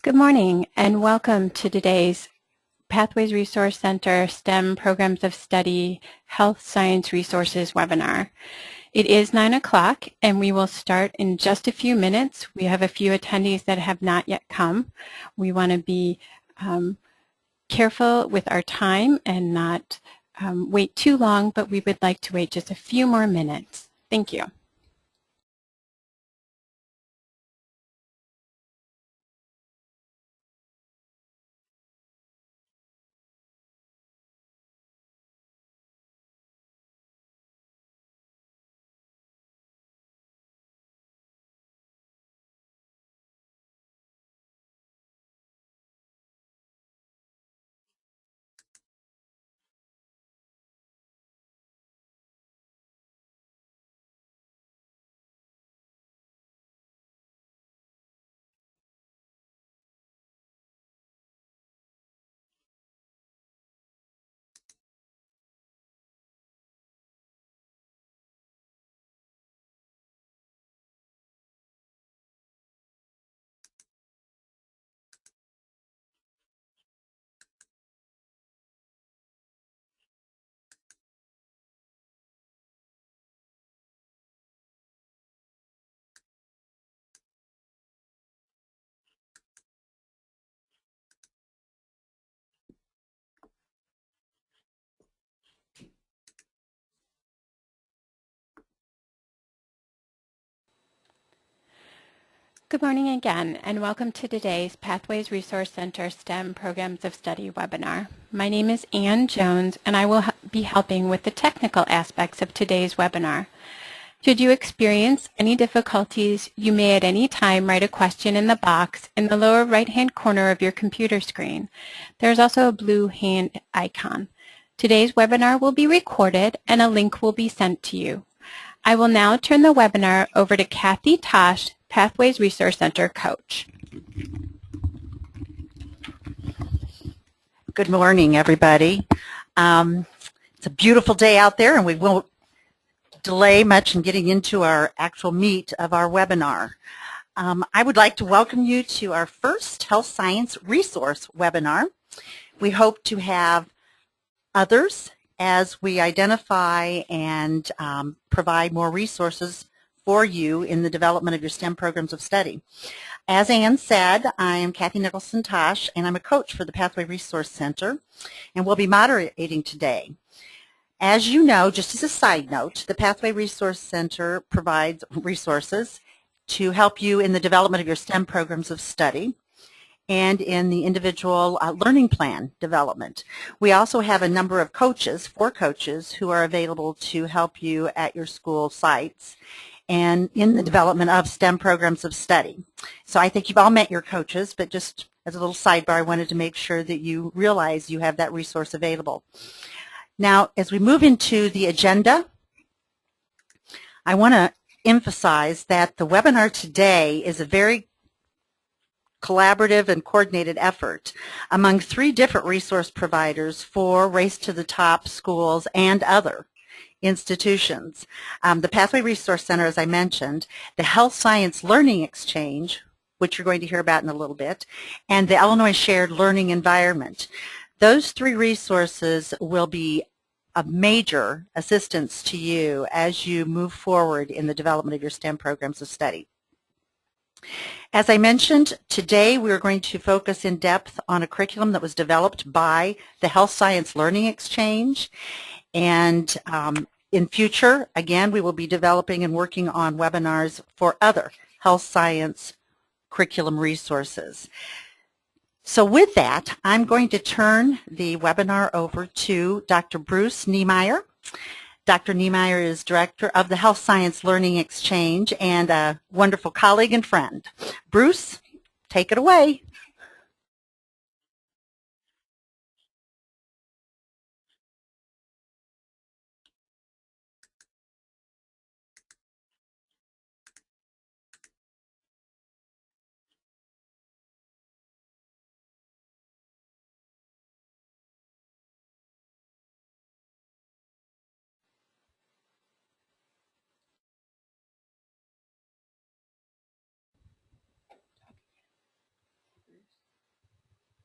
Good morning and welcome to today's Pathways Resource Center STEM Programs of Study Health Science Resources webinar. It is 9 o'clock and we will start in just a few minutes. We have a few attendees that have not yet come. We want to be careful with our time and not wait too long, but we would like to wait just a few more minutes. Thank you. Good morning again, and welcome to today's Pathways Resource Center STEM Programs of Study webinar. My name is Ann Jones, and I will be helping with the technical aspects of today's webinar. Should you experience any difficulties, you may at any time write a question in the box in the lower right-hand corner of your computer screen. There's also a blue hand icon. Today's webinar will be recorded, and a link will be sent to you. I will now turn the webinar over to Kathy Tosh, Pathways Resource Center coach. Good morning, everybody. It's a beautiful day out there, and we won't delay much in getting into our actual meat of our webinar. I would like to welcome you to our first Health Science Resource webinar. We hope to have others as we identify and provide more resources for you in the development of your STEM programs of study. As Ann said, I am Kathy Nicholson Tosh, and I'm a coach for the Pathway Resource Center, and we'll be moderating today. As you know, just as a side note, the Pathway Resource Center provides resources to help you in the development of your STEM programs of study and in the individual learning plan development. We also have a number of coaches, 4 coaches, who are available to help you at your school sites and in the development of STEM programs of study. So I think you've all met your coaches, but just as a little sidebar, I wanted to make sure that you realize you have that resource available. Now, as we move into the agenda, I want to emphasize that the webinar today is a very collaborative and coordinated effort among 3 different resource providers for Race to the Top schools and other institutions. The Pathway Resource Center, as I mentioned, the Health Science Learning Exchange, which you're going to hear about in a little bit, and the Illinois Shared Learning Environment. Those 3 resources will be a major assistance to you as you move forward in the development of your STEM programs of study. As I mentioned, today we are going to focus in depth on a curriculum that was developed by the Health Science Learning Exchange, and in future, again, we will be developing and working on webinars for other health science curriculum resources. So with that, I'm going to turn the webinar over to Dr. Bruce Niemeyer. Dr. Niemeyer is director of the Health Science Learning Exchange and a wonderful colleague and friend. Bruce, take it away.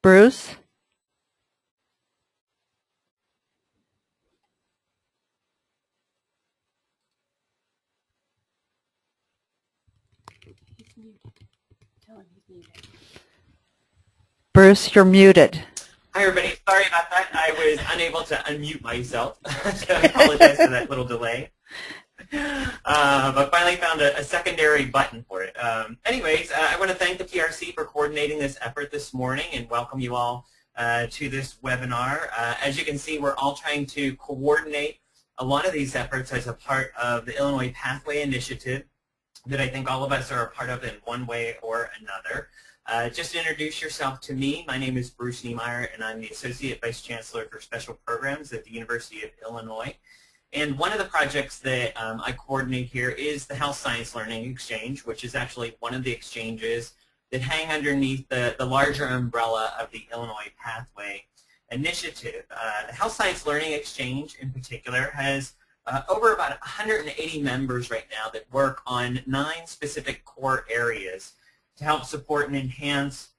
Bruce? Bruce, you're muted. Hi, everybody. Sorry about that. I was unable to unmute myself, so I apologize for that little delay. But finally found a secondary button for it. Anyways, I want to thank the TRC for coordinating this effort this morning and welcome you all to this webinar. As you can see, we're all trying to coordinate a lot of these efforts as a part of the Illinois Pathway Initiative that I think all of us are a part of in one way or another. Just to introduce yourself to me, my name is Bruce Niemeyer, and I'm the Associate Vice Chancellor for Special Programs at the University of Illinois. And one of the projects that I coordinate here is the Health Science Learning Exchange, which is actually one of the exchanges that hang underneath the larger umbrella of the Illinois Pathway Initiative. The Health Science Learning Exchange, in particular, has over about 180 members right now that work on 9 specific core areas to help support and enhance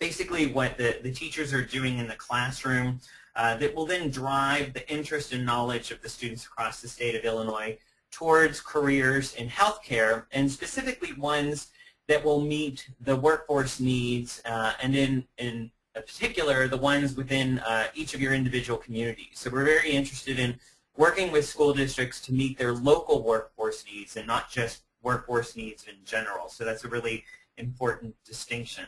basically what the teachers are doing in the classroom that will then drive the interest and knowledge of the students across the state of Illinois towards careers in healthcare, and specifically ones that will meet the workforce needs and in particular the ones within each of your individual communities. So we're very interested in working with school districts to meet their local workforce needs and not just workforce needs in general. So that's a really important distinction.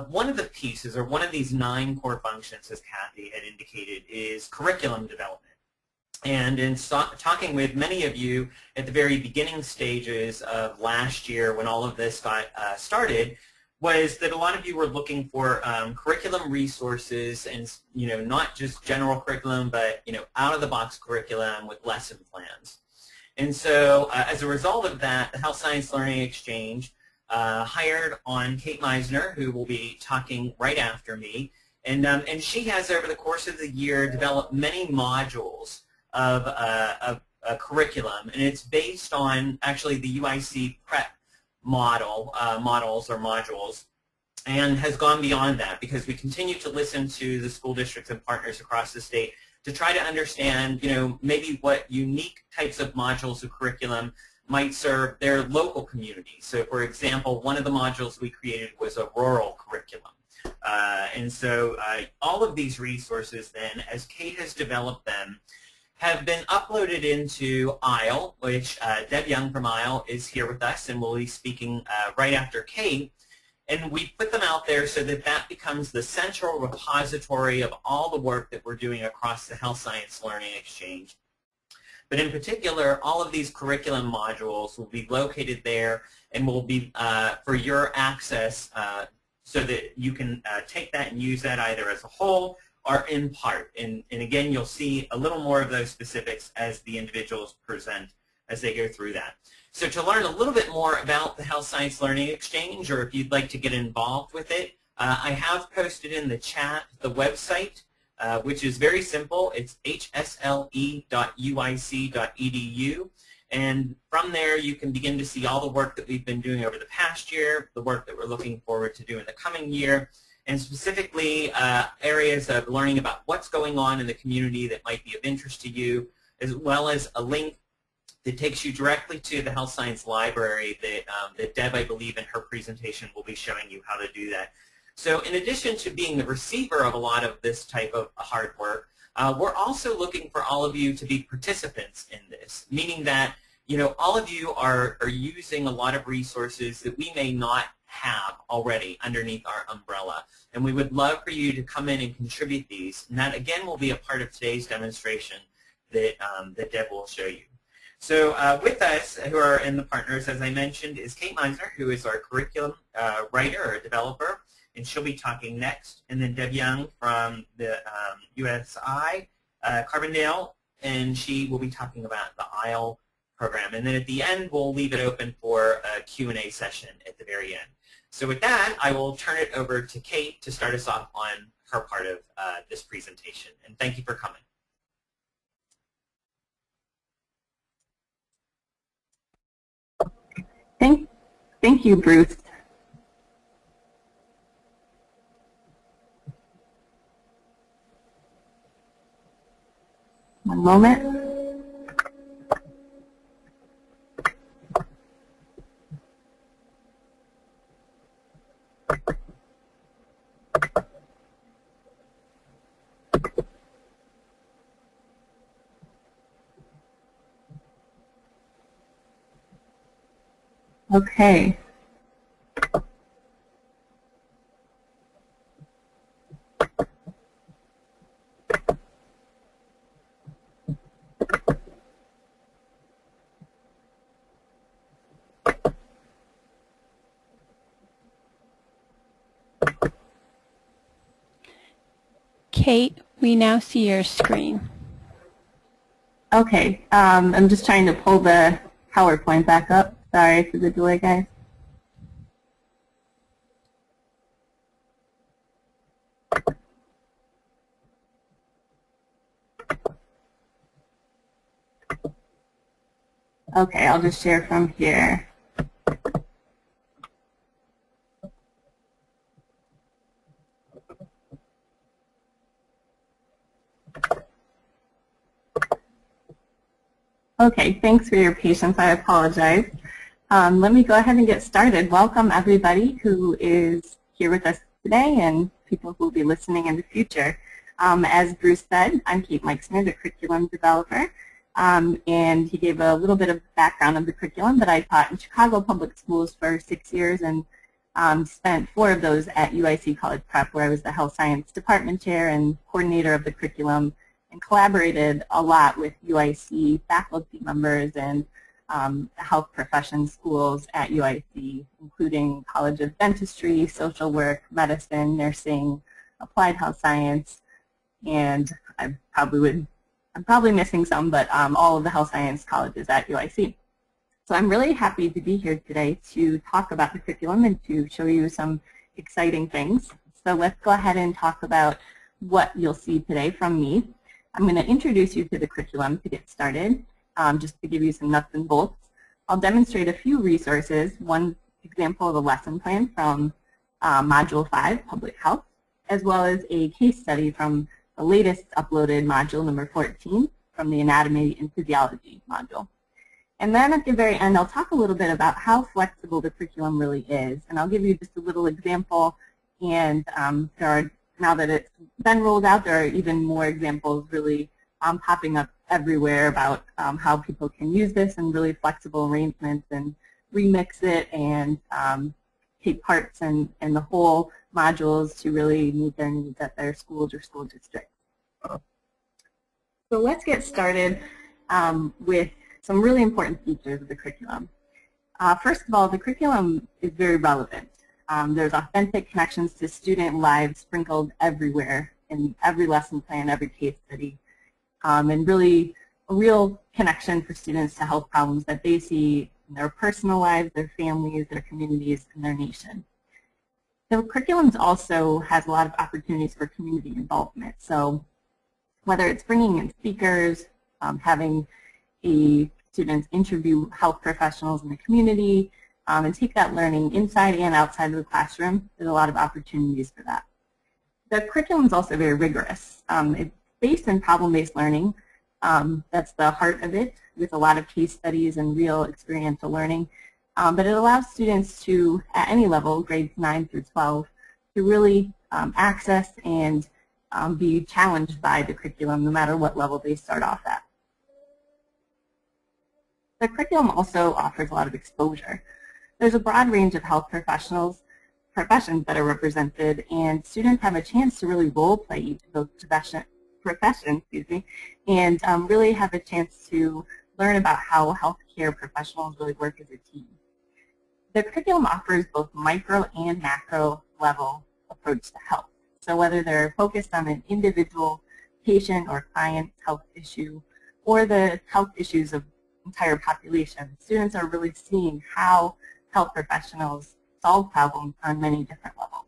One of the pieces, or one of these 9 core functions, as Kathy had indicated, is curriculum development. And in talking with many of you at the very beginning stages of last year when all of this got started, was that a lot of you were looking for curriculum resources and, not just general curriculum, but, out-of-the-box curriculum with lesson plans. And so as a result of that, the Health Science Learning Exchange hired on Kate Meisner, who will be talking right after me, and she has over the course of the year developed many modules of a curriculum, and it's based on actually the UIC prep modules, and has gone beyond that because we continue to listen to the school districts and partners across the state to try to understand, maybe what unique types of modules of curriculum might serve their local communities. So, for example, one of the modules we created was a rural curriculum. And so all of these resources then, as Kate has developed them, have been uploaded into ISLE, which Deb Young from ISLE is here with us and will be speaking right after Kate. And we put them out there so that that becomes the central repository of all the work that we're doing across the Health Science Learning Exchange. But in particular, all of these curriculum modules will be located there and will be for your access so that you can take that and use that either as a whole or in part. And again, you'll see a little more of those specifics as the individuals present as they go through that. So to learn a little bit more about the Health Science Learning Exchange, or if you'd like to get involved with it, I have posted in the chat the website, which is very simple. It's hsle.uic.edu. And from there, you can begin to see all the work that we've been doing over the past year, the work that we're looking forward to do in the coming year, and specifically areas of learning about what's going on in the community that might be of interest to you, as well as a link that takes you directly to the Health Science Library that Deb, I believe, in her presentation will be showing you how to do that. So in addition to being the receiver of a lot of this type of hard work, we're also looking for all of you to be participants in this, meaning that all of you are using a lot of resources that we may not have already underneath our umbrella. And we would love for you to come in and contribute these. And that, again, will be a part of today's demonstration that Deb will show you. So with us, who are in the partners, as I mentioned, is Kate Meisner, who is our curriculum writer or developer, and she'll be talking next. And then Deb Young from the USI Carbondale, and she will be talking about the ISLE program. And then at the end, we'll leave it open for a Q&A session at the very end. So with that, I will turn it over to Kate to start us off on her part of this presentation. And thank you for coming. Thank you, Bruce. One moment. Okay. Kate, we now see your screen. Okay, I'm just trying to pull the PowerPoint back up. Sorry for the delay, guys. Okay, I'll just share from here. Okay, thanks for your patience. I apologize. Let me go ahead and get started. Welcome everybody who is here with us today and people who will be listening in the future. As Bruce said, I'm Kate Meixner, the curriculum developer, and he gave a little bit of background of the curriculum that I taught in Chicago Public Schools for 6 years and spent 4 of those at UIC College Prep, where I was the health science department chair and coordinator of the curriculum, and collaborated a lot with UIC faculty members and health profession schools at UIC, including College of Dentistry, Social Work, Medicine, Nursing, Applied Health Science, and I'm probably missing some, but all of the health science colleges at UIC. So I'm really happy to be here today to talk about the curriculum and to show you some exciting things. So let's go ahead and talk about what you'll see today from me. I'm going to introduce you to the curriculum to get started, just to give you some nuts and bolts. I'll demonstrate a few resources, one example of a lesson plan from Module 5, Public Health, as well as a case study from the latest uploaded module, number 14, from the Anatomy and Physiology module. And then at the very end, I'll talk a little bit about how flexible the curriculum really is, and I'll give you just a little example, and now that it's been rolled out, there are even more examples really popping up everywhere about how people can use this and really flexible arrangements and remix it and take parts and the whole modules to really meet their needs at their schools or school districts. So let's get started with some really important features of the curriculum. First of all, the curriculum is very relevant. There's authentic connections to student lives sprinkled everywhere in every lesson plan, every case study, and really a real connection for students to health problems that they see in their personal lives, their families, their communities, and their nation. The curriculum also has a lot of opportunities for community involvement. So whether it's bringing in speakers, having students interview health professionals in the community, and take that learning inside and outside of the classroom, there's a lot of opportunities for that. The curriculum is also very rigorous. It's based in problem-based learning. That's the heart of it, with a lot of case studies and real experiential learning. But it allows students to, at any level, grades 9 through 12, to really access and be challenged by the curriculum no matter what level they start off at. The curriculum also offers a lot of exposure. There's a broad range of health professions that are represented, and students have a chance to really role play each of those professions, and really have a chance to learn about how healthcare professionals really work as a team. The curriculum offers both micro and macro level approach to health. So whether they're focused on an individual patient or client's health issue or the health issues of entire population, students are really seeing how health professionals solve problems on many different levels.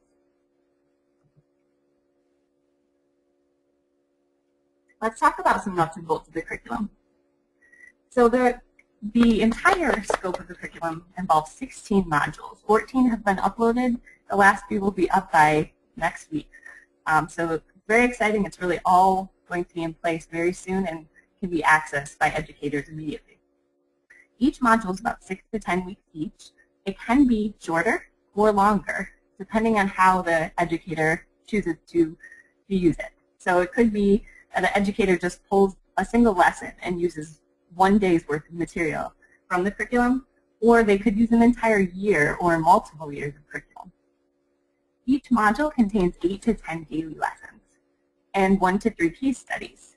Let's talk about some nuts and bolts of the curriculum. So the entire scope of the curriculum involves 16 modules. 14 have been uploaded. The last few will be up by next week. So it's very exciting. It's really all going to be in place very soon, and can be accessed by educators immediately. Each module is about 6 to 10 weeks each. It can be shorter or longer, depending on how the educator chooses to use it. So it could be that an educator just pulls a single lesson and uses 1 day's worth of material from the curriculum, or they could use an entire year or multiple years of curriculum. Each module contains 8 to 10 daily lessons and 1 to 3 case studies.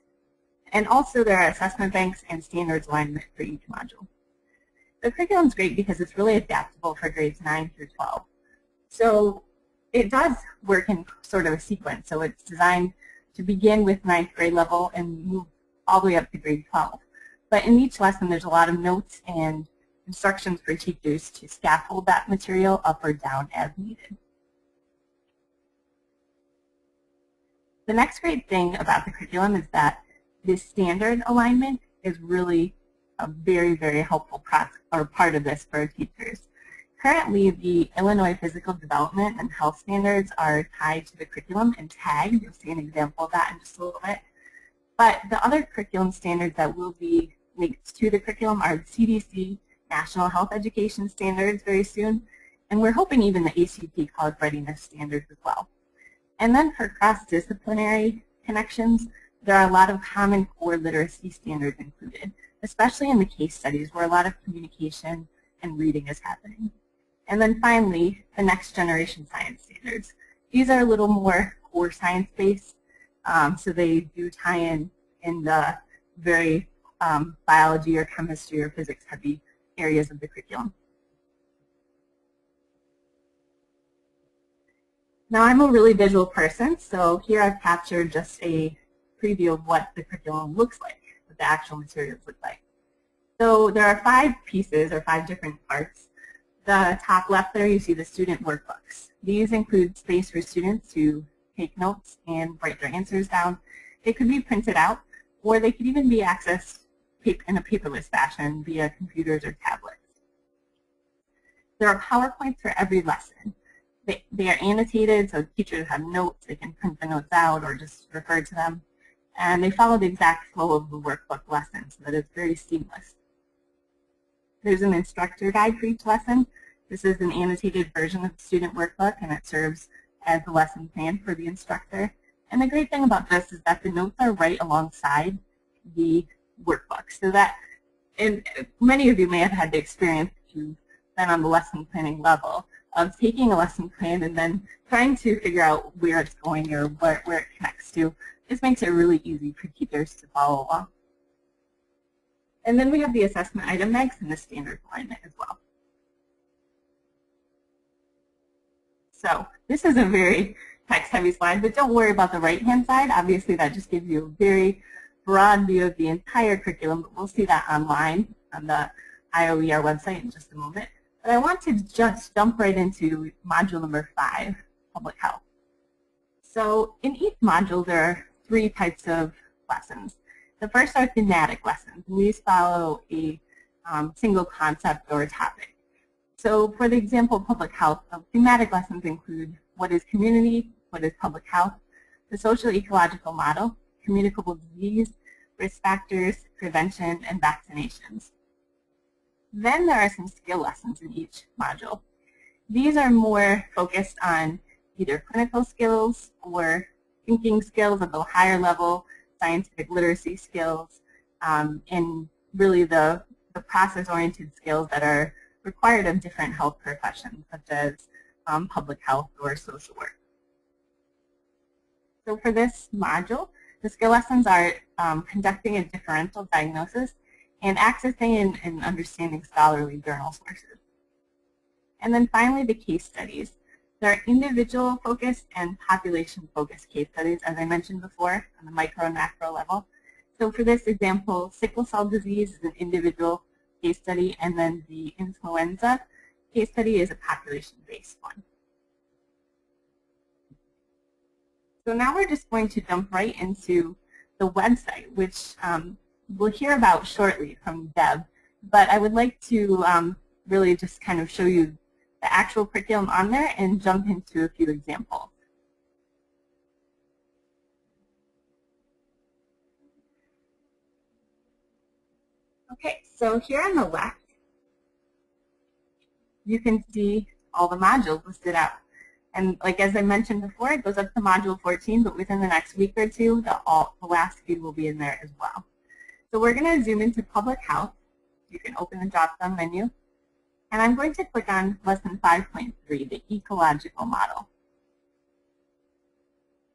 And also there are assessment banks and standards alignment for each module. The curriculum is great because it's really adaptable for grades 9 through 12. So it does work in sort of a sequence. So it's designed to begin with 9th grade level and move all the way up to grade 12. But in each lesson there's a lot of notes and instructions for teachers to scaffold that material up or down as needed. The next great thing about the curriculum is that this standard alignment is really a very, very helpful part of this for our teachers. Currently, the Illinois Physical Development and Health Standards are tied to the curriculum and tagged. You'll see an example of that in just a little bit. But the other curriculum standards that will be linked to the curriculum are the CDC National Health Education Standards very soon, and we're hoping even the ACT College Readiness Standards as well. And then for cross-disciplinary connections, there are a lot of common core literacy standards included, especially in the case studies where a lot of communication and reading is happening. And then finally, the next generation science standards. These are a little more core science-based, so they do tie in the very biology or chemistry or physics heavy areas of the curriculum. Now I'm a really visual person, so here I've captured just a preview of what the curriculum looks like, what the actual materials look like. So there are 5 pieces or 5 different parts. The top left there you see the student workbooks. These include space for students to take notes and write their answers down. They could be printed out, or they could even be accessed in a paperless fashion via computers or tablets. There are PowerPoints for every lesson. They are annotated, so teachers have notes. They can print the notes out or just refer to them. And they follow the exact flow of the workbook lesson so that it's very seamless. There's an instructor guide for each lesson. This is an annotated version of the student workbook, and it serves as the lesson plan for the instructor. And the great thing about this is that the notes are right alongside the workbook, so that, and many of you may have had the experience if you've been on the lesson planning level, of taking a lesson plan and then trying to figure out where it's going or where it connects to. This makes it really easy for teachers to follow along. And then we have the assessment item banks and the standard alignment as well. So this is a very text-heavy slide, but don't worry about the right-hand side. Obviously, that just gives you a very broad view of the entire curriculum, but we'll see that online on the IOER website in just a moment. But I want to just jump right into module number 5, public health. So in each module, there are 3 types of lessons. The first are thematic lessons. These follow a single concept or a topic. So for the example of public health, thematic lessons include what is community, what is public health, the social ecological model, communicable disease, risk factors, prevention, and vaccinations. Then there are some skill lessons in each module. These are more focused on either clinical skills or thinking skills at the higher level, scientific literacy skills, and really the process-oriented skills that are required of different health professions, such as public health or social work. So for this module, the skill lessons are conducting a differential diagnosis and accessing and understanding scholarly journal sources. And then finally, the case studies. There are individual-focused and population-focused case studies, as I mentioned before, on the micro and macro level. So for this example, sickle cell disease is an individual case study, and then the influenza case study is a population-based one. So now we're just going to jump right into the website, which we'll hear about shortly from Deb. But I would like to really just kind of show you the actual curriculum on there and jump into a few examples. So here on the left, you can see all the modules listed out. And like as I mentioned before, it goes up to module 14, but within the next week or two, the last few will be in there as well. So we're going to zoom into public health. You can open the drop-down menu. And I'm going to click on lesson 5.3, the ecological model.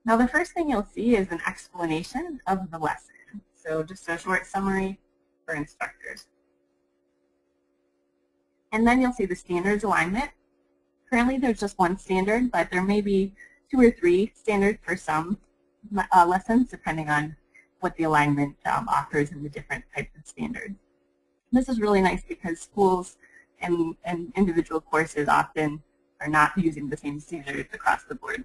Now the first thing you'll see is an explanation of the lesson. So just a short summary for instructors. And then you'll see the standards alignment. Currently there's just one standard, but there may be 2 or 3 standards for some lessons, depending on what the alignment offers in the different types of standards. This is really nice because schools and individual courses often are not using the same standards across the board.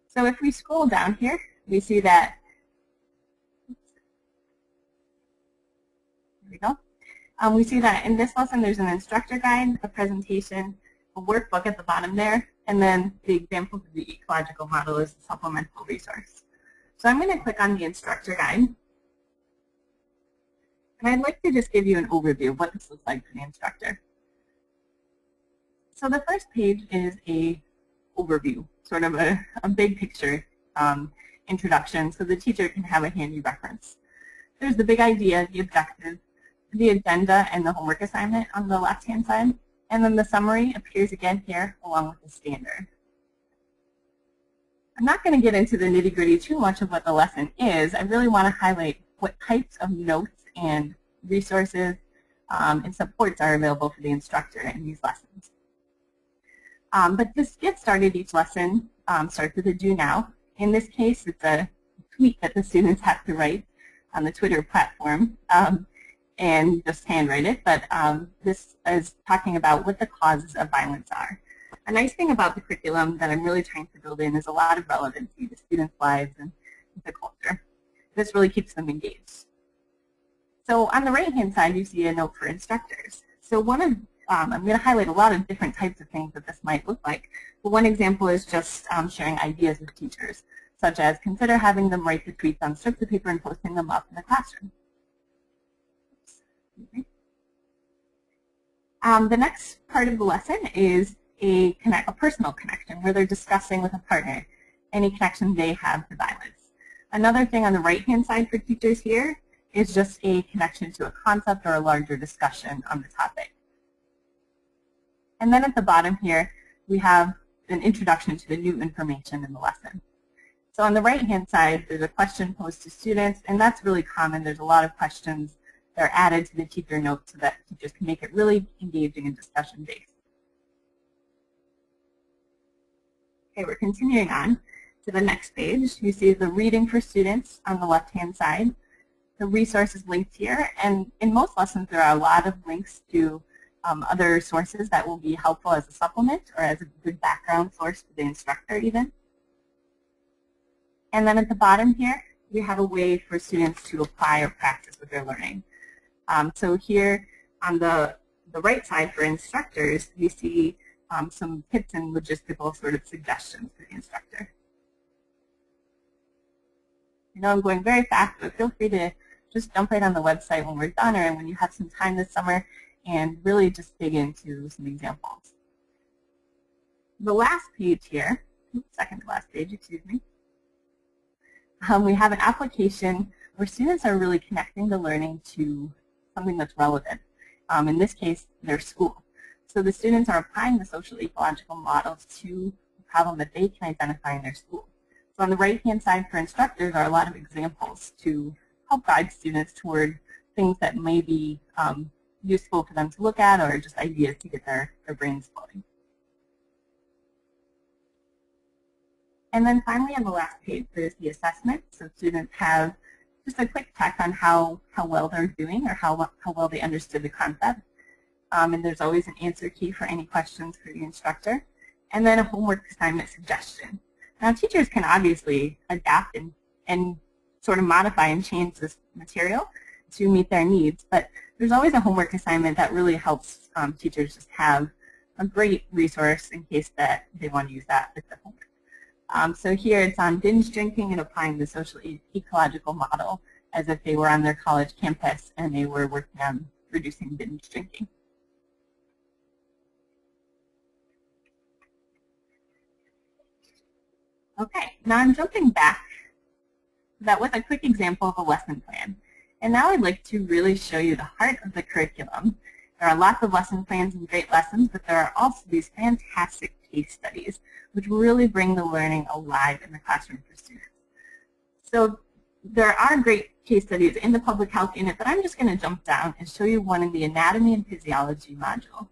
So if we scroll down here, we see that, there we go. We see that in this lesson there's an instructor guide, a presentation, a workbook at the bottom there, and then the examples of the ecological model is a supplemental resource. So I'm going to click on the instructor guide. And I'd like to just give you an overview of what this looks like for the instructor. So the first page is a overview, sort of a big picture introduction so the teacher can have a handy reference. There's the big idea, the objective, the agenda, and the homework assignment on the left-hand side. And then the summary appears again here along with the standard. I'm not going to get into the nitty-gritty too much of what the lesson is. I really want to highlight what types of notes and resources and supports are available for the instructor in these lessons. But to get started, each lesson starts with a do now. In this case, it's a tweet that the students have to write on the Twitter platform. And just handwrite it, but this is talking about what the causes of violence are. A nice thing about the curriculum that I'm really trying to build in is a lot of relevancy to students' lives and the culture. This really keeps them engaged. So on the right-hand side, you see a note for instructors. So I'm going to highlight a lot of different types of things that this might look like. But one example is just sharing ideas with teachers, such as consider having them write the tweets on strips of paper and posting them up in the classroom. The next part of the lesson is a personal connection where they're discussing with a partner any connection they have to violence. Another thing on the right-hand side for teachers here is just a connection to a concept or a larger discussion on the topic. And then at the bottom here, we have an introduction to the new information in the lesson. So on the right-hand side, there's a question posed to students, and that's really common. There's a lot of questions that are added to the teacher notes so that teachers can make it really engaging and discussion-based. Okay, we're continuing on to the next page. You see the reading for students on the left-hand side. The resources linked here, and in most lessons there are a lot of links to other sources that will be helpful as a supplement or as a good background source for the instructor even. And then at the bottom here, we have a way for students to apply or practice what they're learning. So here on the right side for instructors, we see some tips and logistical sort of suggestions for the instructor. I know I'm going very fast, but feel free to just jump right on the website when we're done or when you have some time this summer and really just dig into some examples. The last page here, second to last page, excuse me, we have an application where students are really connecting the learning to something that's relevant. In this case, their school. So the students are applying the social ecological models to a problem that they can identify in their school. So on the right-hand side for instructors are a lot of examples to help guide students toward things that may be useful for them to look at or just ideas to get their brains flowing. And then finally on the last page there's the assessment. So students have just a quick check on how well they're doing or how well they understood the concept. And there's always an answer key for any questions for the instructor. And then a homework assignment suggestion. Now teachers can obviously adapt and sort of modify and change this material to meet their needs, but there's always a homework assignment that really helps teachers just have a great resource in case that they want to use that with the homework. So here it's on binge drinking and applying the social ecological model as if they were on their college campus and they were working on reducing binge drinking. Okay, now I'm jumping back. That was a quick example of a lesson plan. And now I'd like to really show you the heart of the curriculum. There are lots of lesson plans and great lessons, but there are also these fantastic case studies which really bring the learning alive in the classroom for students. So there are great case studies in the public health unit, but I'm just going to jump down and show you one in the anatomy and physiology module.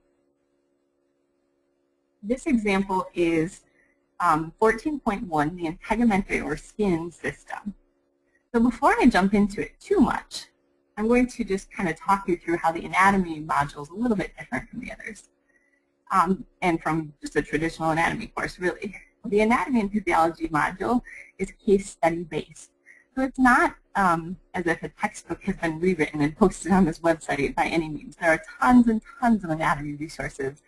This example is 14.1, the integumentary or skin system. So before I jump into it too much, I'm going to just kind of talk you through how the anatomy module is a little bit different from the others, and from just a traditional anatomy course, really. The anatomy and physiology module is case study based. So it's not as if a textbook has been rewritten and posted on this website by any means. There are tons and tons of anatomy resources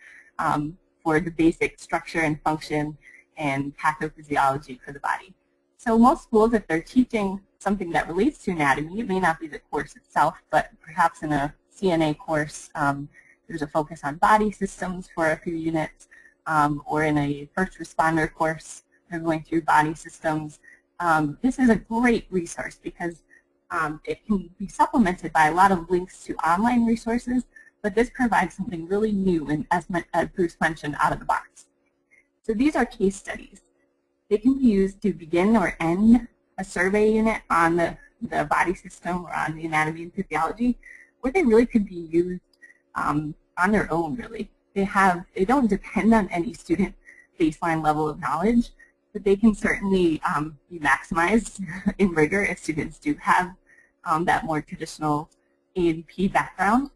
for the basic structure and function and pathophysiology for the body. So most schools, if they're teaching something that relates to anatomy, it may not be the course itself, but perhaps in a CNA course, there's a focus on body systems for a few units, or in a first responder course, they're going through body systems. This is a great resource because it can be supplemented by a lot of links to online resources, but this provides something really new and, as Bruce mentioned, out of the box. So these are case studies. They can be used to begin or end a survey unit on the body system or on the anatomy and physiology, or they really could be used on their own, really. They don't depend on any student baseline level of knowledge, but they can certainly be maximized in rigor if students do have that more traditional A&P background.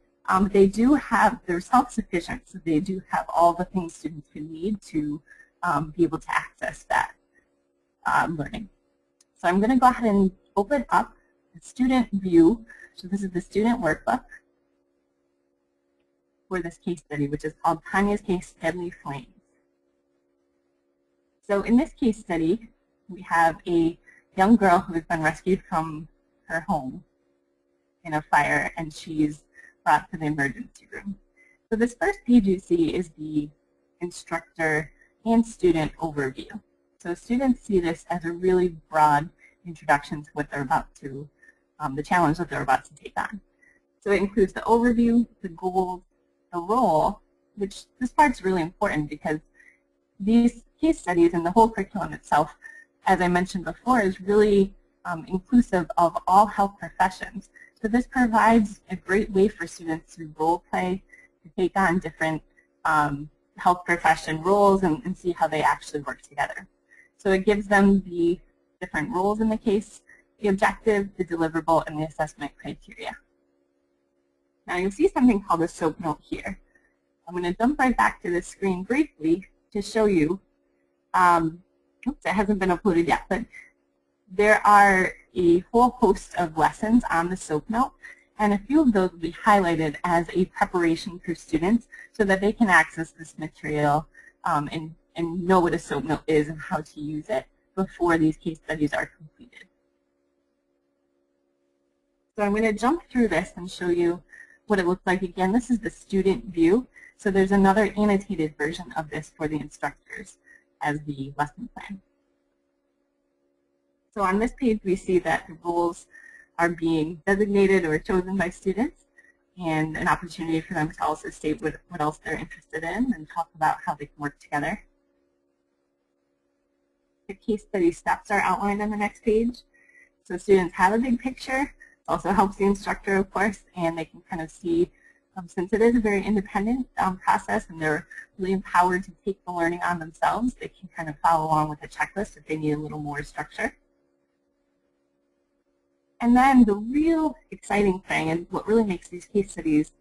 They're self-sufficient, so they do have all the things students can need to be able to access that learning. So I'm going to go ahead and open up the student view. So this is the student workbook for this case study, which is called Tanya's Case, Deadly Flames. So in this case study, we have a young girl who has been rescued from her home in a fire, and she's brought to the emergency room. So this first page you see is the instructor and student overview. So students see this as a really broad introduction to what they're about to, the challenge that they're about to take on. So it includes the overview, the goals, the role, which this part's really important because these case studies and the whole curriculum itself, as I mentioned before, is really inclusive of all health professions. So this provides a great way for students to role play, to take on different health profession roles and see how they actually work together. So it gives them the different roles in the case, the objective, the deliverable, and the assessment criteria. Now you'll see something called a SOAP note here. I'm going to jump right back to the screen briefly to show you, oops, it hasn't been uploaded yet, but there are a whole host of lessons on the SOAP note, and a few of those will be highlighted as a preparation for students so that they can access this material and know what a SOAP note is and how to use it before these case studies are completed. So I'm going to jump through this and show you what it looks like. Again, this is the student view, so there's another annotated version of this for the instructors as the lesson plan. So on this page, we see that the roles are being designated or chosen by students, and an opportunity for them to also state what else they're interested in and talk about how they can work together. The case study steps are outlined on the next page. So students have a big picture. It also helps the instructor, of course, and they can kind of see, since it is a very independent process and they're really empowered to take the learning on themselves, they can kind of follow along with a checklist if they need a little more structure. And then the real exciting thing, and what really makes these case studies,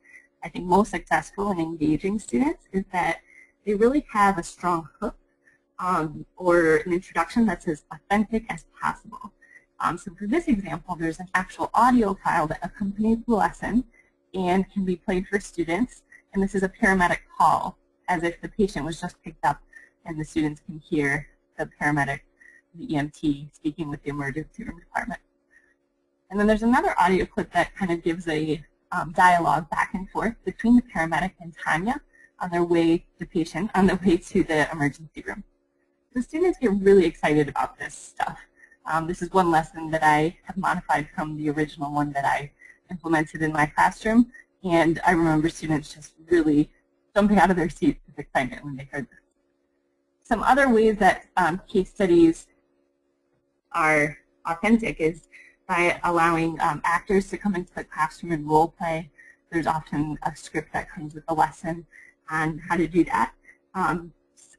I think, most successful in engaging students, is that they really have a strong hook or an introduction that's as authentic as possible. So for this example, there's an actual audio file that accompanies the lesson and can be played for students. And this is a paramedic call, as if the patient was just picked up and the students can hear the paramedic, the EMT, speaking with the emergency room department. And then there's another audio clip that kind of gives a dialogue back and forth between the paramedic and Tanya on their way, the patient, on the way to the emergency room. The students get really excited about this stuff. This is one lesson that I have modified from the original one that I implemented in my classroom, and I remember students just really jumping out of their seats with excitement when they heard this. Some other ways that case studies are authentic is by allowing actors to come into the classroom and role play. There's often a script that comes with a lesson on how to do that.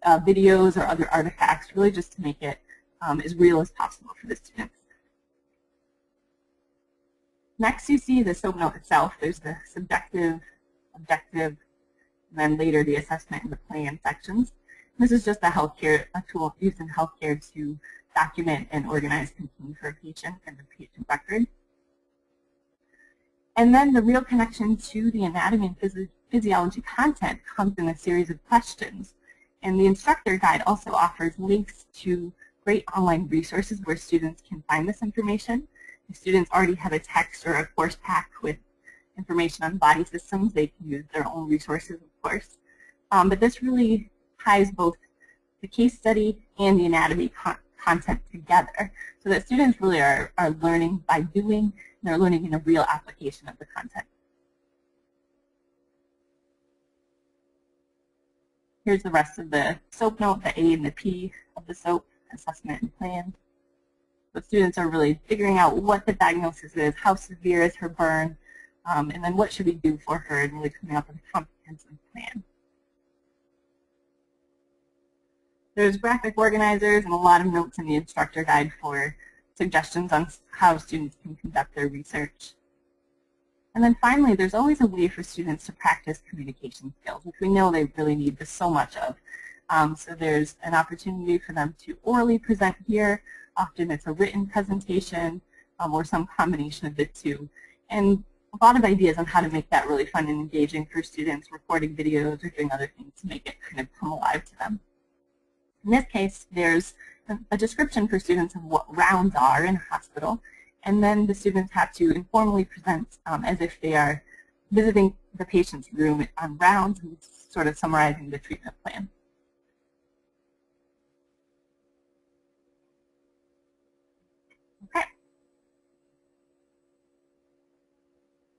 Videos or other artifacts, really just to make it as real as possible for the students. Next, you see the SOAP note itself. There's the subjective, objective, and then later the assessment and the plan sections. This is just a tool used in healthcare to document and organize content for a patient and the patient record. And then the real connection to the anatomy and physiology content comes in a series of questions. And the instructor guide also offers links to great online resources where students can find this information. If students already have a text or a course pack with information on body systems, they can use their own resources, of course. But this really ties both the case study and the anatomy content together so that students really are learning by doing, and they're learning in a real application of the content. Here's the rest of the SOAP note, the A and the P of the SOAP, assessment and plan. So students are really figuring out what the diagnosis is, how severe is her burn, and then what should we do for her, and really coming up with a comprehensive plan. There's graphic organizers and a lot of notes in the instructor guide for suggestions on how students can conduct their research. And then finally, there's always a way for students to practice communication skills, which we know they really need this so much of. So there's an opportunity for them to orally present here. Often it's a written presentation or some combination of the two. And a lot of ideas on how to make that really fun and engaging for students, recording videos or doing other things to make it kind of come alive to them. In this case, there's a description for students of what rounds are in a hospital, and then the students have to informally present as if they are visiting the patient's room on rounds and sort of summarizing the treatment plan. Okay.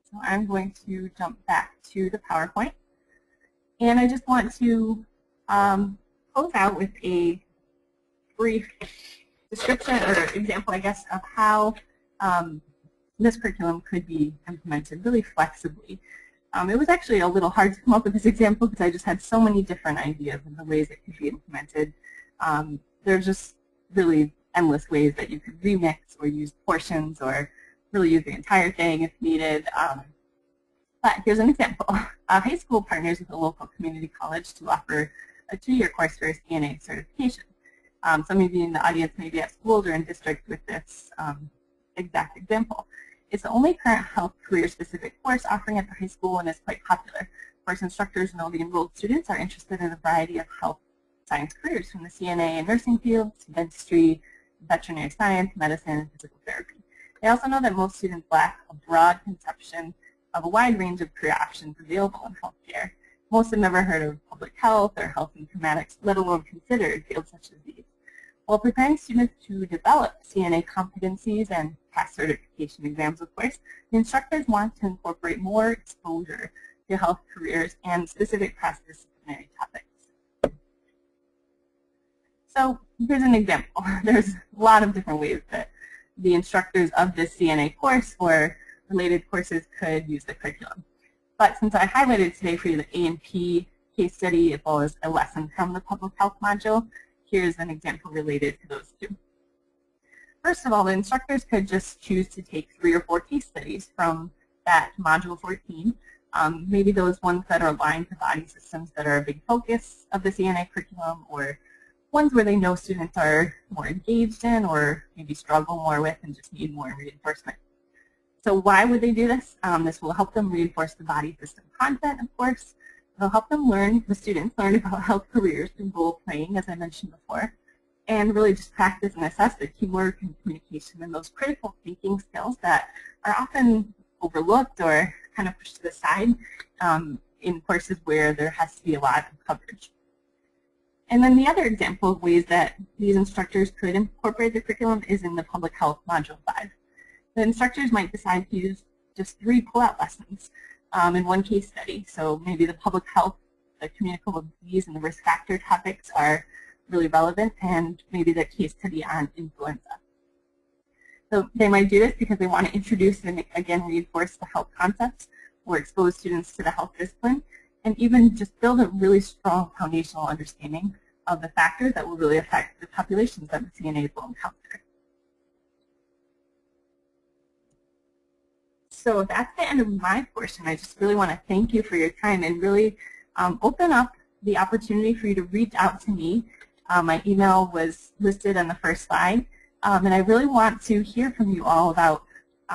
So I'm going to jump back to the PowerPoint, and I just want to close out with a brief description or example, I guess, of how this curriculum could be implemented really flexibly. It was actually a little hard to come up with this example because I just had so many different ideas of the ways it could be implemented. There's just really endless ways that you could remix or use portions or really use the entire thing if needed. But here's an example. High school partners with a local community college to offer a 2-year course for a CNA certification. Some of you in the audience may be at schools or in districts with this exact example. It's the only current health career-specific course offering at the high school and is quite popular. Of course, instructors know the enrolled students are interested in a variety of health science careers, from the CNA and nursing fields to dentistry, veterinary science, medicine, and physical therapy. They also know that most students lack a broad conception of a wide range of career options available in healthcare. Most have never heard of public health or health informatics, let alone considered fields such as these. While preparing students to develop CNA competencies and pass certification exams, of course, the instructors want to incorporate more exposure to health careers and specific cross-disciplinary topics. So here's an example. There's a lot of different ways that the instructors of this CNA course or related courses could use the curriculum. But since I highlighted today for you the A&P case study as well as a lesson from the public health module, here's an example related to those two. First of all, the instructors could just choose to take 3 or 4 case studies from that module 14, maybe those ones that are aligned to body systems that are a big focus of the CNA curriculum, or ones where they know students are more engaged in or maybe struggle more with and just need more reinforcement. So why would they do this? This will help them reinforce the body system content, of course. It'll help them learn, the students learn about health careers through role playing, as I mentioned before. and really just practice and assess the teamwork and communication and those critical thinking skills that are often overlooked or kind of pushed to the side in courses where there has to be a lot of coverage. And then the other example of ways that these instructors could incorporate the curriculum is in the public health module 5. The instructors might decide to use just 3 pull-out lessons in one case study. So maybe the public health, the communicable disease, and the risk factor topics are really relevant, and maybe the case study on influenza. So they might do this because they want to introduce and again reinforce the health concepts or expose students to the health discipline, and even just build a really strong foundational understanding of the factors that will really affect the populations that we see in Able encounter. So that's the end of my portion. I just really want to thank you for your time and really open up the opportunity for you to reach out to me. My email was listed on the first slide, and I really want to hear from you all about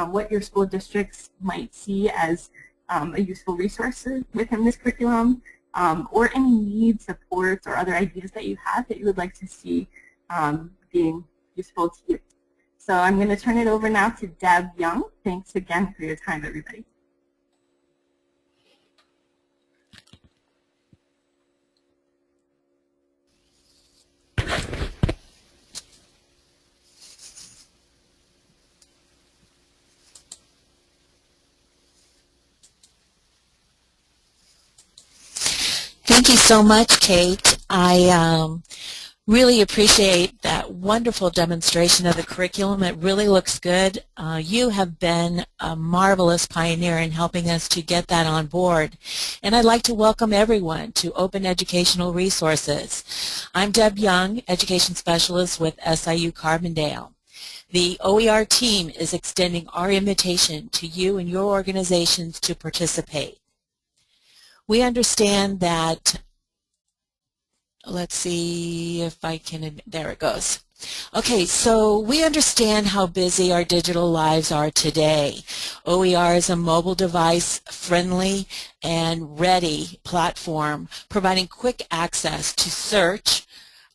what your school districts might see as a useful resource within this curriculum, or any needs, supports, or other ideas that you have that you would like to see being useful to you. So I'm going to turn it over now to Deb Young. Thanks again for your time, everybody. Thank you so much, Kate. I really appreciate that wonderful demonstration of the curriculum. It really looks good. You have been a marvelous pioneer in helping us to get that on board. And I'd like to welcome everyone to Open Educational Resources. I'm Deb Young, Education Specialist with SIU Carbondale. The OER team is extending our invitation to you and your organizations to participate. We understand that, let's see if I can, there it goes. Okay, so we understand how busy our digital lives are today. OER is a mobile device friendly and ready platform providing quick access to search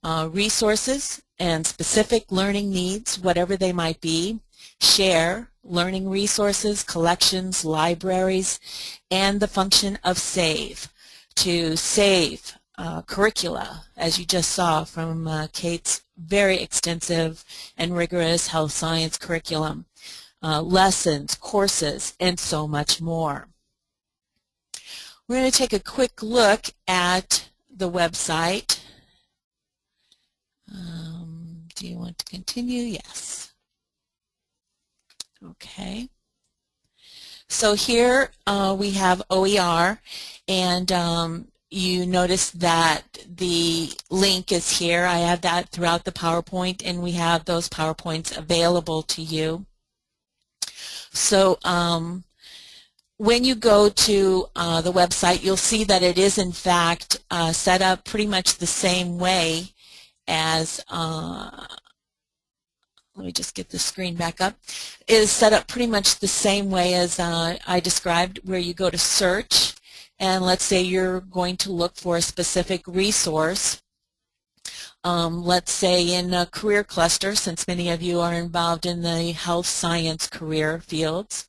resources and specific learning needs, whatever they might be, share learning resources, collections, libraries, and the function of save, to save curricula, as you just saw from Kate's very extensive and rigorous health science curriculum, lessons, courses, and so much more. We're going to take a quick look at the website. Do you want to continue? Yes. Okay. So here we have OER, and you notice that the link is here. I have that throughout the PowerPoint, and we have those PowerPoints available to you. So when you go to the website, you'll see that it is in fact set up pretty much the same way as let me just get the screen back up, is set up pretty much the same way as I described, where you go to search, and let's say you're going to look for a specific resource. Let's say in a career cluster, since many of you are involved in the health science career fields.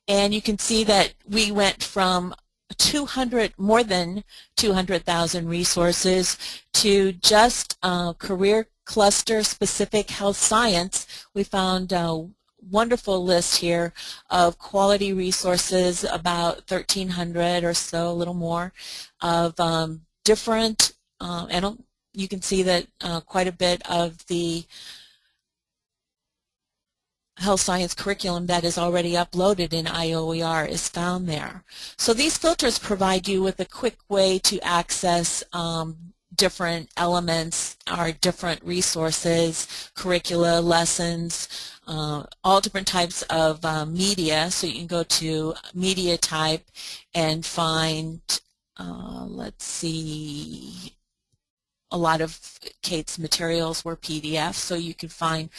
And you can see that we went from more than 200,000 resources to just career cluster specific health science. We found a wonderful list here of quality resources, about 1,300 or so, a little more, of different, and you can see that quite a bit of the health science curriculum that is already uploaded in IOER is found there. So these filters provide you with a quick way to access different elements or different resources, curricula, lessons, all different types of media. So you can go to media type and find, let's see, a lot of Kate's materials were PDFs, so you can find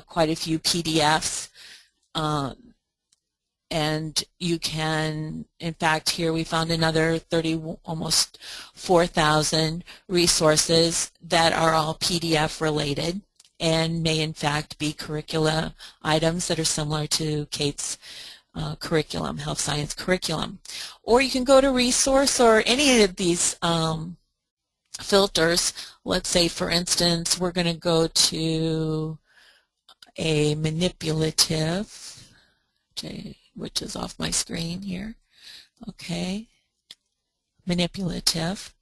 quite a few PDFs and you can, in fact, here we found another 30, almost 4,000 resources that are all PDF related and may in fact be curricula items that are similar to Kate's curriculum, health science curriculum. Or you can go to resource or any of these filters. Let's say, for instance, we're going to go to a manipulative, which is off my screen here. Okay, manipulative.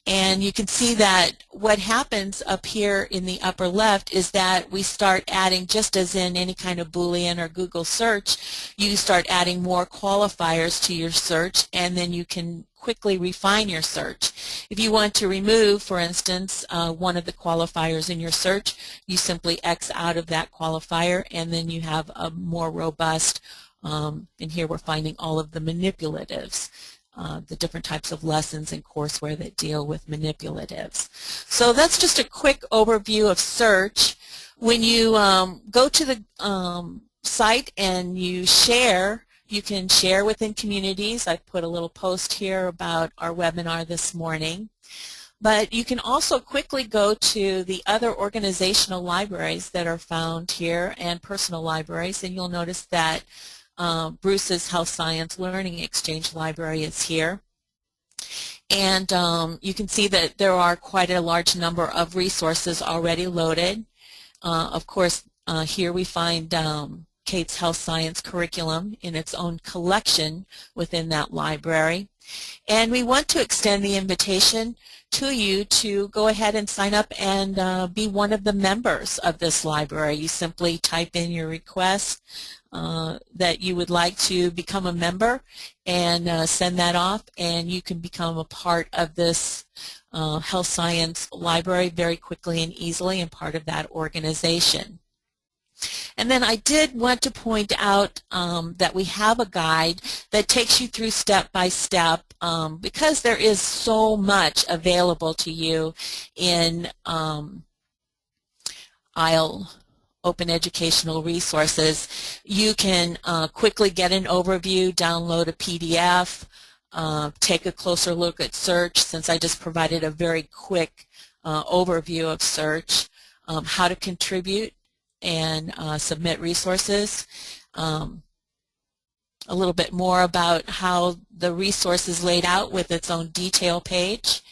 And you can see that what happens up here in the upper left is that we start adding, just as in any kind of Boolean or Google search, you start adding more qualifiers to your search, and then you can quickly refine your search. If you want to remove, for instance, one of the qualifiers in your search, you simply X out of that qualifier, and then you have a more robust, and here we're finding all of the manipulatives. The different types of lessons and courseware that deal with manipulatives. So that's just a quick overview of search. When you go to the site and you share, you can share within communities. I put a little post here about our webinar this morning. But you can also quickly go to the other organizational libraries that are found here and personal libraries, and you'll notice that Bruce's Health Science Learning Exchange library is here. And you can see that there are quite a large number of resources already loaded. Of course, here we find Kate's Health Science curriculum in its own collection within that library. And we want to extend the invitation to you to go ahead and sign up and be one of the members of this library. You simply type in your request that you would like to become a member and send that off, and you can become a part of this health science library very quickly and easily and part of that organization. And then I did want to point out that we have a guide that takes you through step by step because there is so much available to you in IEL Open Educational Resources. You can quickly get an overview, download a PDF, take a closer look at search, since I just provided a very quick overview of search, how to contribute and submit resources, a little bit more about how the resource is laid out with its own detail page,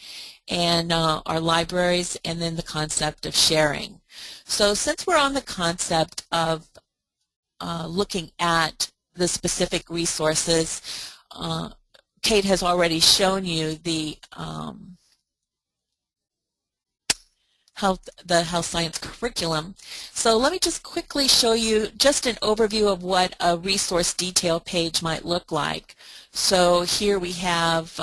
and our libraries, and then the concept of sharing. So since we're on the concept of looking at the specific resources, Kate has already shown you the health science curriculum. So let me just quickly show you just an overview of what a resource detail page might look like. So here we have,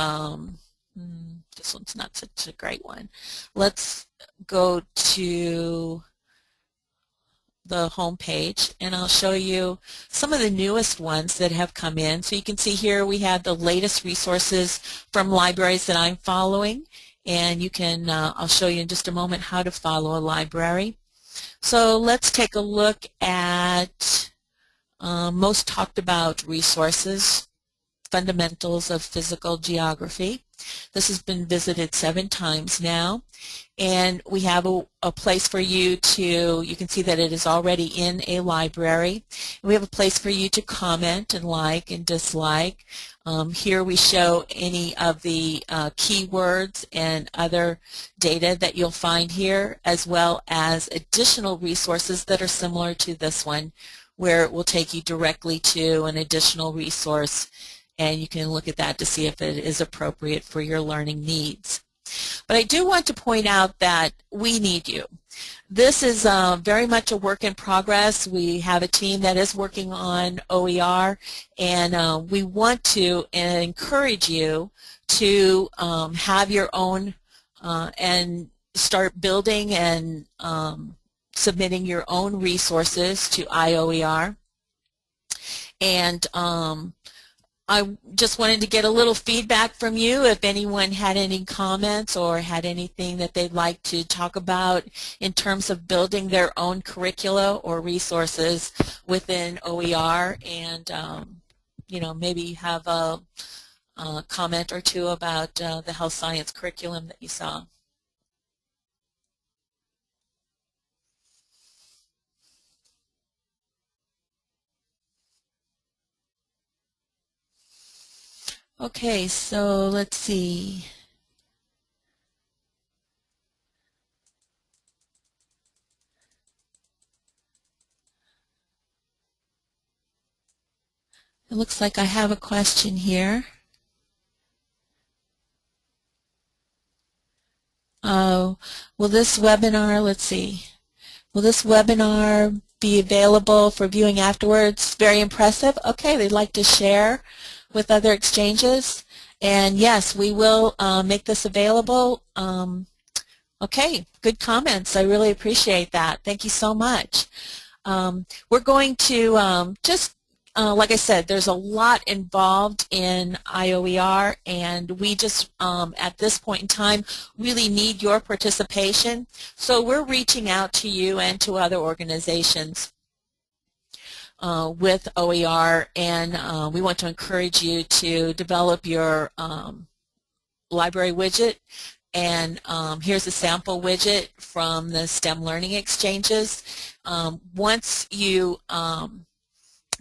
this one's not such a great one. Let's go to the home page, and I'll show you some of the newest ones that have come in. So you can see here we have the latest resources from libraries that I'm following, and you can, I'll show you in just a moment how to follow a library. So let's take a look at most talked about resources, Fundamentals of Physical Geography. This has been visited 7 times now, and we have a place for you to, you can see that it is already in a library. We have a place for you to comment and like and dislike. Here we show any of the keywords and other data that you'll find here, as well as additional resources that are similar to this one, where it will take you directly to an additional resource, and you can look at that to see if it is appropriate for your learning needs. But I do want to point out that we need you. This is very much a work in progress. We have a team that is working on OER, and we want to encourage you to have your own and start building and submitting your own resources to IOER. And I just wanted to get a little feedback from you if anyone had any comments or had anything that they'd like to talk about in terms of building their own curricula or resources within OER, and maybe have a comment or two about the health science curriculum that you saw. Okay, so let's see. It looks like I have a question here. Will this webinar, let's see, will this webinar be available for viewing afterwards? Very impressive. Okay, they'd like to share with other exchanges. And yes, we will make this available. Okay, good comments. I really appreciate that. Thank you so much. We're going to like I said, there's a lot involved in IOER, and we just, at this point in time, really need your participation. So we're reaching out to you and to other organizations with OER, and we want to encourage you to develop your library widget. And here's a sample widget from the STEM Learning Exchanges. Once you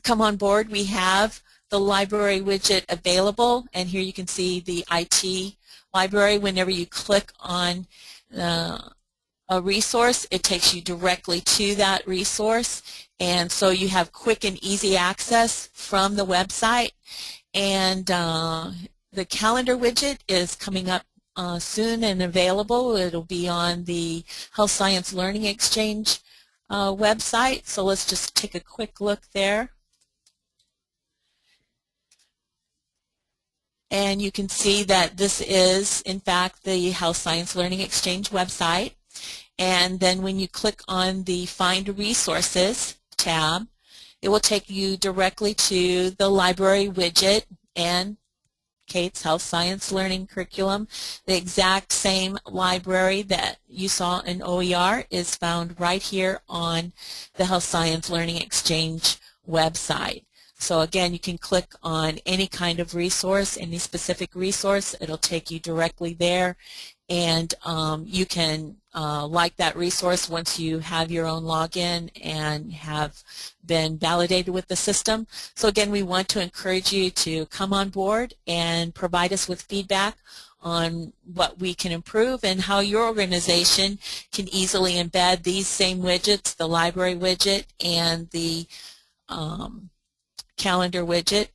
come on board, we have the library widget available, and here you can see the IT library. Whenever you click on a resource, it takes you directly to that resource, and so you have quick and easy access from the website. And the calendar widget is coming up soon and available. It'll be on the Health Science Learning Exchange website, so let's just take a quick look there. And you can see that this is, in fact, the Health Science Learning Exchange website. And then when you click on the Find Resources tab, it will take you directly to the library widget and Kate's Health Science Learning Curriculum. The exact same library that you saw in OER is found right here on the Health Science Learning Exchange website. So again, you can click on any kind of resource, any specific resource. It'll take you directly there, and you can like that resource once you have your own login and have been validated with the system. So again, we want to encourage you to come on board and provide us with feedback on what we can improve and how your organization can easily embed these same widgets, the library widget and the calendar widget,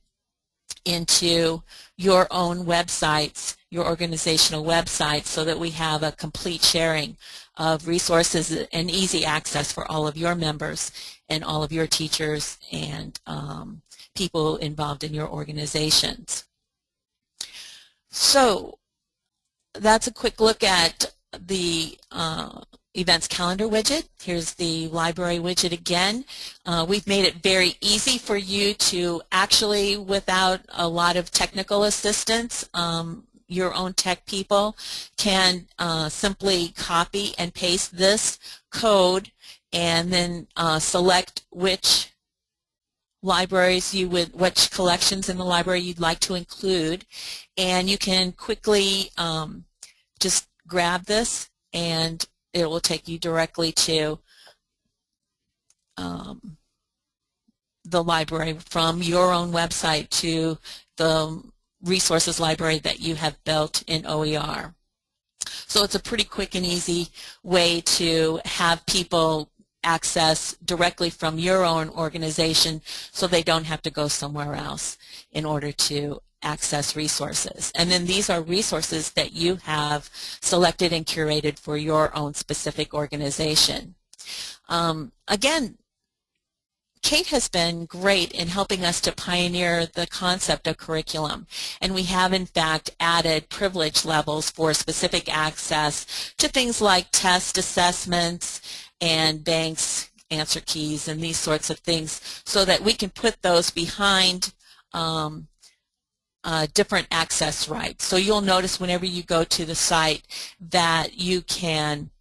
into your own websites, your organizational websites, so that we have a complete sharing of resources and easy access for all of your members and all of your teachers and people involved in your organizations. So that's a quick look at the events calendar widget. Here's the library widget again. We've made it very easy for you to actually, without a lot of technical assistance, your own tech people can simply copy and paste this code and then select which libraries you would, which collections in the library you'd like to include, and you can quickly just grab this and it will take you directly to the library from your own website to the resources library that you have built in OER. So it's a pretty quick and easy way to have people access directly from your own organization so they don't have to go somewhere else in order to access resources. And then these are resources that you have selected and curated for your own specific organization. Again, Kate has been great in helping us to pioneer the concept of curriculum, and we have in fact added privilege levels for specific access to things like test assessments and banks, answer keys, and these sorts of things, so that we can put those behind different access rights. So you'll notice whenever you go to the site that you can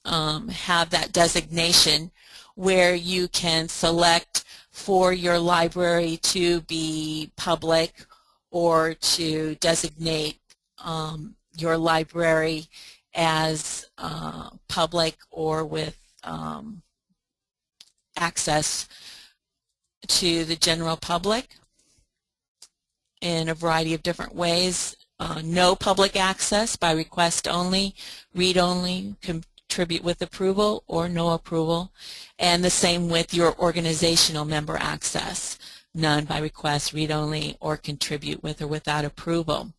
have that designation where you can select for your library to be public or to designate your library as public or with access to the general public in a variety of different ways. No public access, by request only, read only, contribute with approval, or no approval. And the same with your organizational member access. None by request, read only, or contribute with or without approval.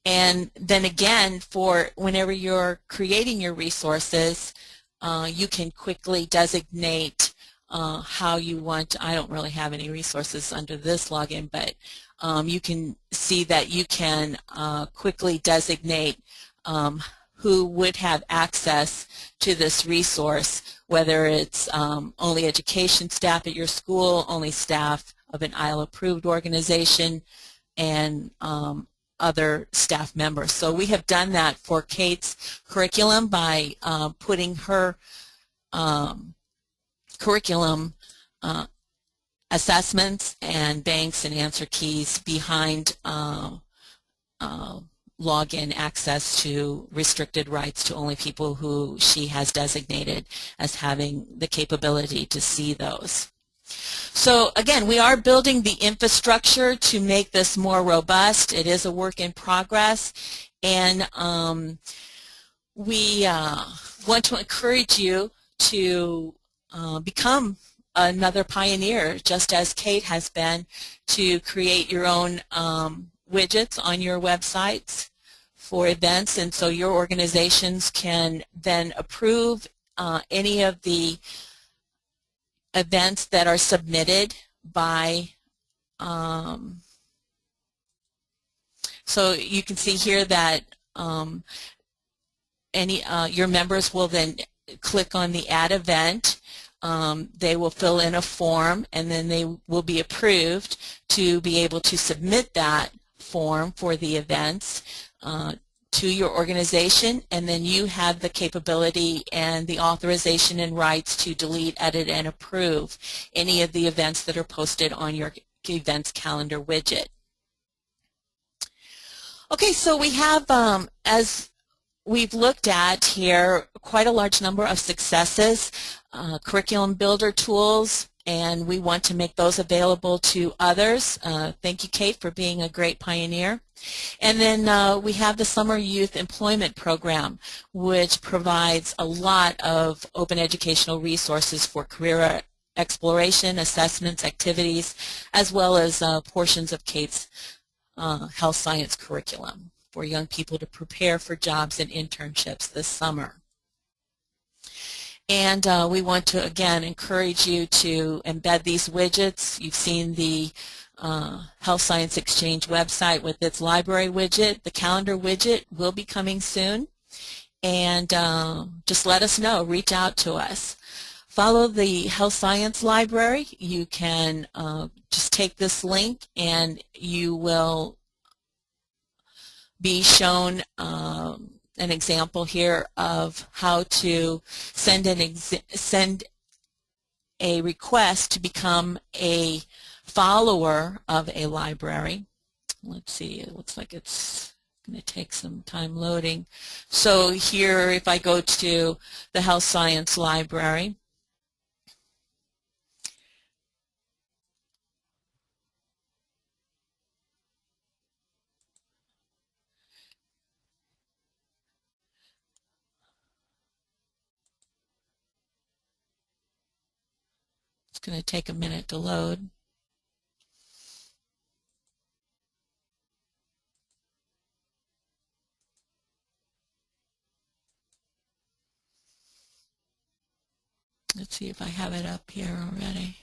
And then again, for whenever you're creating your resources, you can quickly designate how you want. I don't really have any resources under this login, but you can see that you can quickly designate who would have access to this resource, whether it's only education staff at your school, only staff of an ISLE-approved organization, and other staff members. So we have done that for Kate's curriculum by putting her curriculum assessments and banks and answer keys behind login access to restricted rights to only people who she has designated as having the capability to see those. So again, we are building the infrastructure to make this more robust. It is a work in progress, and we want to encourage you to become another pioneer, just as Kate has been, to create your own widgets on your websites for events, and so your organizations can then approve any of the events that are submitted by so you can see here that your members will then click on the add event. They will fill in a form, and then they will be approved to be able to submit that form for the events to your organization, and then you have the capability and the authorization and rights to delete, edit, and approve any of the events that are posted on your events calendar widget. Okay, so we have, as we've looked at here, quite a large number of successes, curriculum builder tools, and we want to make those available to others. Thank you, Kate, for being a great pioneer. And then we have the Summer Youth Employment Program, which provides a lot of open educational resources for career exploration, assessments, activities, as well as portions of Kate's health science curriculum for young people to prepare for jobs and internships this summer. And we want to, again, encourage you to embed these widgets. You've seen the Health Science Exchange website with its library widget. The calendar widget will be coming soon. And just let us know. Reach out to us. Follow the Health Science Library. You can just take this link and you will be shown an example here of how to send a request to become a follower of a library. Let's see, it looks like it's going to take some time loading. So here, if I go to the Health Science Library, it's going to take a minute to load. Let's see if I have it up here already.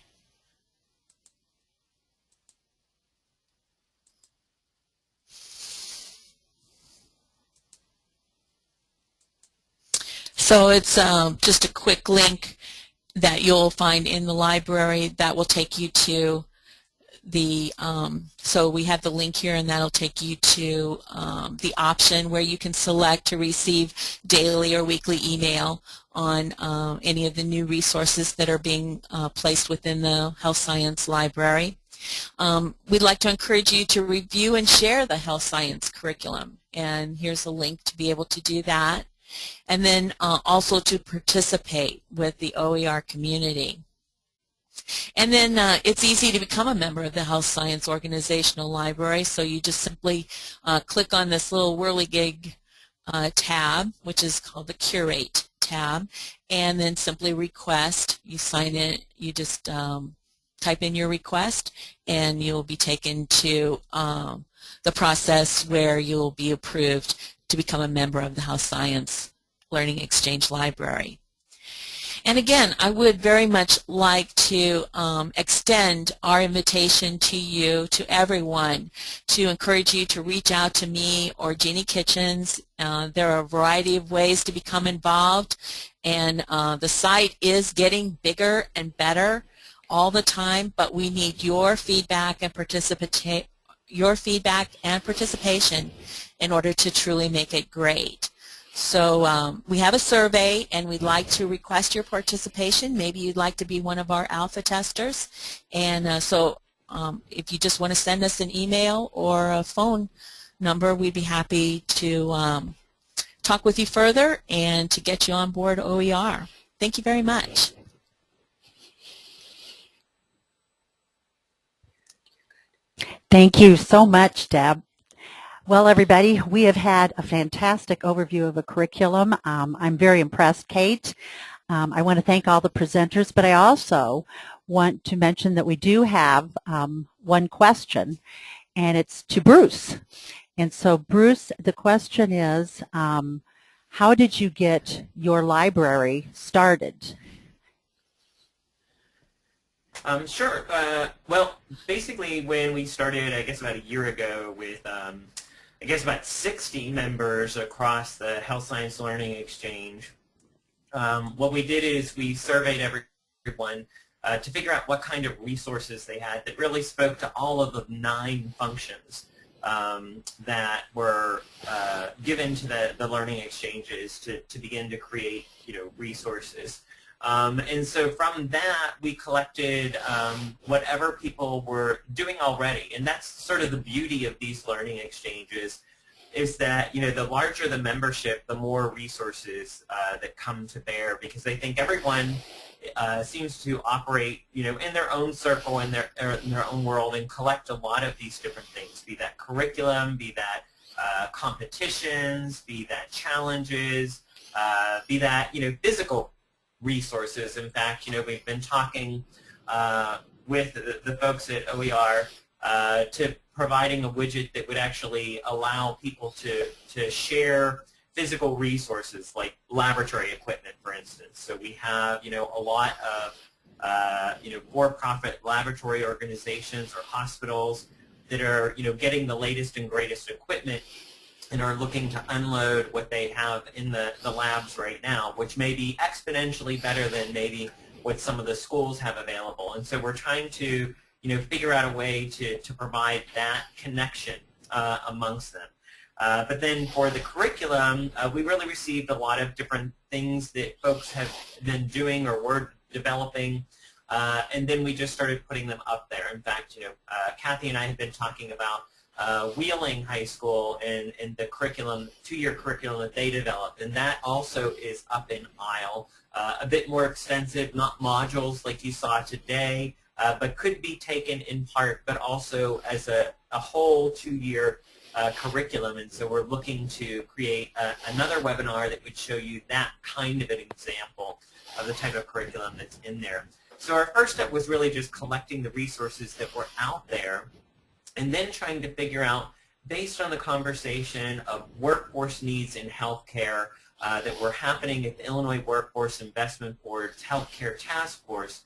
So it's just a quick link that you'll find in the library that will take you to so we have the link here, and that'll take you to the option where you can select to receive daily or weekly email on any of the new resources that are being placed within the Health Science Library. We'd like to encourage you to review and share the health science curriculum, and here's a link to be able to do that. And then also to participate with the OER community. And then it's easy to become a member of the Health Science Organizational Library, so you just simply click on this little whirligig tab, which is called the Curate tab, and then simply request. You sign in, you just type in your request, and you'll be taken to the process where you'll be approved to become a member of the Health Science Learning Exchange Library. And again, I would very much like to extend our invitation to you, to everyone, to encourage you to reach out to me or Jeannie Kitchens. There are a variety of ways to become involved, and the site is getting bigger and better all the time, but we need your feedback and participation in order to truly make it great. So we have a survey, and we'd like to request your participation. Maybe you'd like to be one of our alpha testers. And so if you just want to send us an email or a phone number, we'd be happy to talk with you further and to get you on board OER. Thank you very much. Thank you so much, Deb. Well, everybody, we have had a fantastic overview of a curriculum. I'm very impressed, Kate. I want to thank all the presenters, but I also want to mention that we do have one question, and it's to Bruce. And so, Bruce, the question is, how did you get your library started? Sure. Well, basically when we started, I guess about a year ago with, I guess about 60 members across the Health Science Learning Exchange, what we did is we surveyed everyone to figure out what kind of resources they had that really spoke to all of the 9 functions that were given to the learning exchanges to begin to create, resources. And so from that, we collected whatever people were doing already. And that's sort of the beauty of these learning exchanges, is that, the larger the membership, the more resources that come to bear, because I think everyone seems to operate, in their own circle, in their own world, and collect a lot of these different things, be that curriculum, be that competitions, be that challenges, be that, physical resources. In fact, we've been talking with the folks at OER to providing a widget that would actually allow people to share physical resources like laboratory equipment, for instance. So we have, a lot of, for-profit laboratory organizations or hospitals that are, getting the latest and greatest equipment and are looking to unload what they have in the labs right now, which may be exponentially better than maybe what some of the schools have available. And so we're trying to, figure out a way to provide that connection amongst them. But then for the curriculum, we really received a lot of different things that folks have been doing or were developing, and then we just started putting them up there. In fact, Kathy and I have been talking about Wheeling High School and the curriculum, 2-year curriculum that they developed, and that also is up in ISLE. A bit more extensive, not modules like you saw today, but could be taken in part, but also as a whole 2-year curriculum. And so we're looking to create another webinar that would show you that kind of an example of the type of curriculum that's in there. So our first step was really just collecting the resources that were out there, and then trying to figure out, based on the conversation of workforce needs in healthcare that were happening at the Illinois Workforce Investment Board's Healthcare Task Force,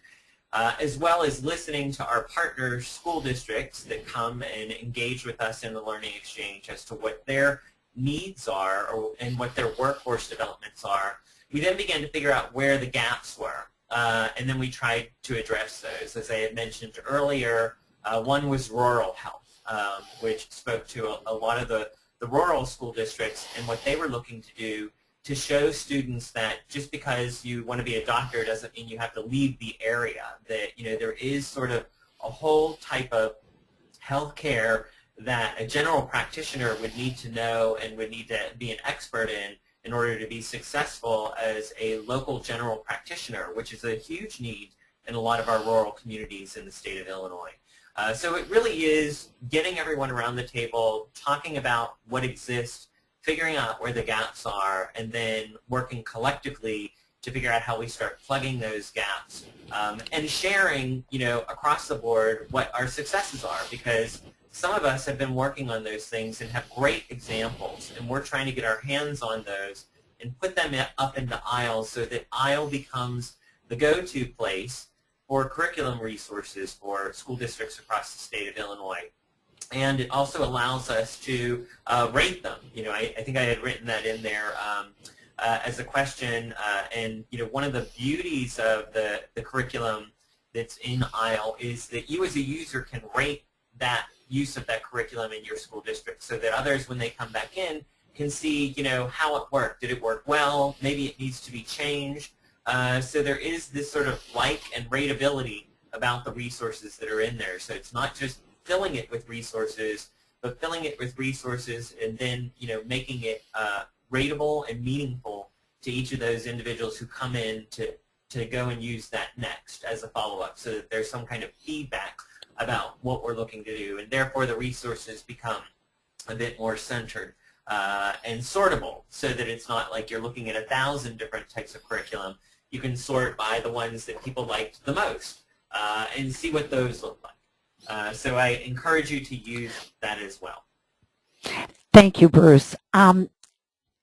as well as listening to our partner school districts that come and engage with us in the Learning Exchange as to what their needs are and what their workforce developments are. We then began to figure out where the gaps were, and then we tried to address those. As I had mentioned earlier, One was rural health, which spoke to a lot of the rural school districts and what they were looking to do to show students that just because you want to be a doctor doesn't mean you have to leave the area. That, you know, there is sort of a whole type of health care that a general practitioner would need to know and would need to be an expert in order to be successful as a local general practitioner, which is a huge need in a lot of our rural communities in the state of Illinois. So it really is getting everyone around the table, talking about what exists, figuring out where the gaps are, and then working collectively to figure out how we start plugging those gaps, and sharing, you know, across the board what our successes are, because some of us have been working on those things and have great examples, and we're trying to get our hands on those and put them up into ISLE so that ISLE becomes the go-to place for curriculum resources for school districts across the state of Illinois. And it also allows us to rate them. You know, I think I had written that in there as a question. And, you know, one of the beauties of the curriculum that's in ISLE is that you as a user can rate that use of that curriculum in your school district so that others, when they come back in, can see, you know, how it worked. Did it work well? Maybe it needs to be changed. So there is this sort of like and rateability about the resources that are in there. So it's not just filling it with resources, but filling it with resources and then, you know, making it rateable and meaningful to each of those individuals who come in to go and use that next as a follow-up, so that there's some kind of feedback about what we're looking to do, and therefore the resources become a bit more centered and sortable, so that it's not like you're looking at 1,000 different types of curriculum. You can sort by the ones that people liked the most and see what those look like. So I encourage you to use that as well. Thank you, Bruce.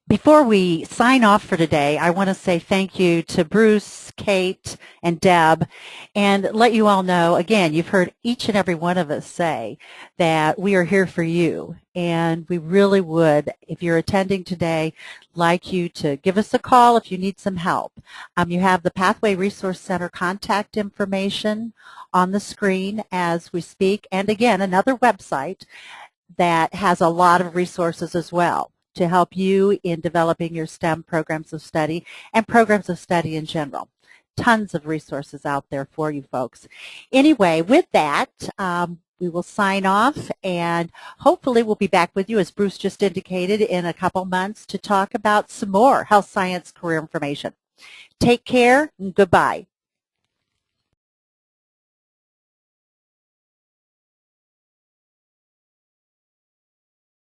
Before we sign off for today, I want to say thank you to Bruce, Kate, and Deb, and let you all know, again, you've heard each and every one of us say that we are here for you, and we really would, if you're attending today, like you to give us a call if you need some help. You have the Pathway Resource Center contact information on the screen as we speak, and again, another website that has a lot of resources as well to help you in developing your STEM programs of study and programs of study in general. Tons of resources out there for you folks. Anyway, with that, we will sign off, and hopefully we'll be back with you, as Bruce just indicated, in a couple months to talk about some more health science career information. Take care and goodbye.